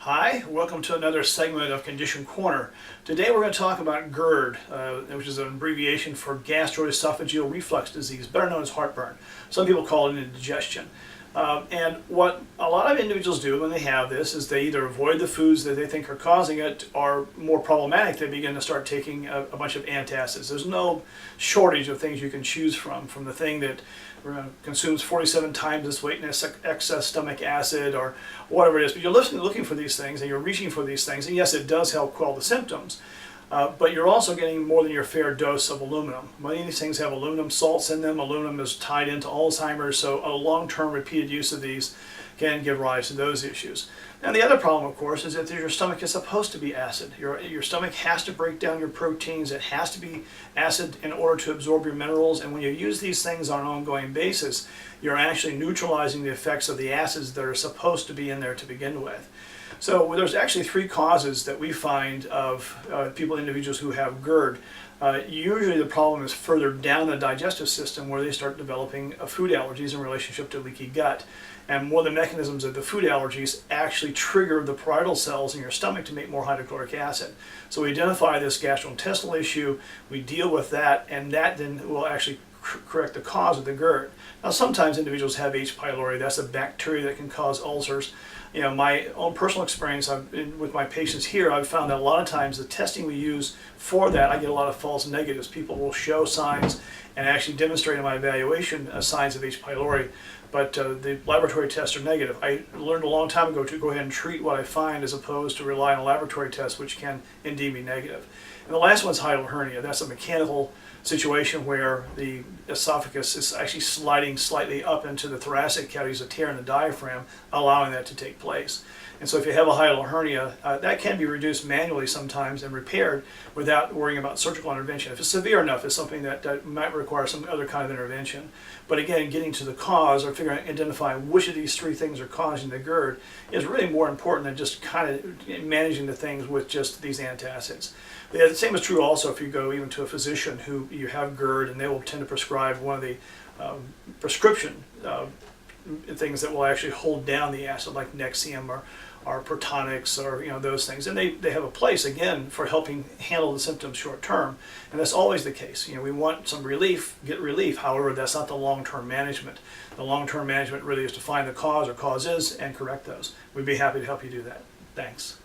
Hi, welcome to another segment of Condition Corner. Today we're going to talk about GERD, which is an abbreviation for gastroesophageal reflux disease, better known as heartburn. Some people call it indigestion. And what a lot of individuals do when they have this is they either avoid the foods that they think are causing it, or more problematic, they begin to start taking a bunch of antacids. There's no shortage of things you can choose from the thing that consumes 47 times its weight in excess stomach acid or whatever it is. But you're looking for these things and you're reaching for these things, and yes, it does help quell the symptoms. But you're also getting more than your fair dose of aluminum. Many of these things have aluminum salts in them. Aluminum is tied into Alzheimer's, so a long-term repeated use of these can give rise to those issues. And the other problem, of course, is that your stomach is supposed to be acid. Your stomach has to break down your proteins. It has to be acid in order to absorb your minerals. And when you use these things on an ongoing basis, you're actually neutralizing the effects of the acids that are supposed to be in there to begin with. So there's actually three causes that we find of individuals who have GERD. Usually the problem is further down the digestive system, where they start developing food allergies in relationship to leaky gut. And one of the mechanisms of the food allergies actually trigger the parietal cells in your stomach to make more hydrochloric acid. So we identify this gastrointestinal issue, we deal with that, and that then will actually correct the cause of the GERD. Now sometimes individuals have H. pylori. That's a bacteria that can cause ulcers. You know, my own personal experience with my patients here, I've found that a lot of times the testing we use for that, I get a lot of false negatives. People will show signs and actually demonstrate in my evaluation signs of H. pylori, but the laboratory tests are negative. I learned a long time ago to go ahead and treat what I find as opposed to rely on a laboratory test, which can indeed be negative. And the last one's hiatal hernia. That's a mechanical situation where the esophagus is actually sliding slightly up into the thoracic cavity, a tear in the diaphragm, allowing that to take place. And so if you have a hiatal hernia, that can be reduced manually sometimes and repaired without worrying about surgical intervention. If it's severe enough, it's something that might require some other kind of intervention. But again, getting to the cause or identifying which of these three things are causing the GERD is really more important than just kind of managing the things with just these antacids. The same is true also if you go even to a physician who you have GERD, and they will tend to prescribe one of the prescription things that will actually hold down the acid, like Nexium or Protonix, or those things, and they have a place again for helping handle the symptoms short term, and that's always the case. We want some relief, get relief. However, that's not the long-term management. The long-term management really is to find the cause or causes and correct those. We'd be happy to help you do that. Thanks.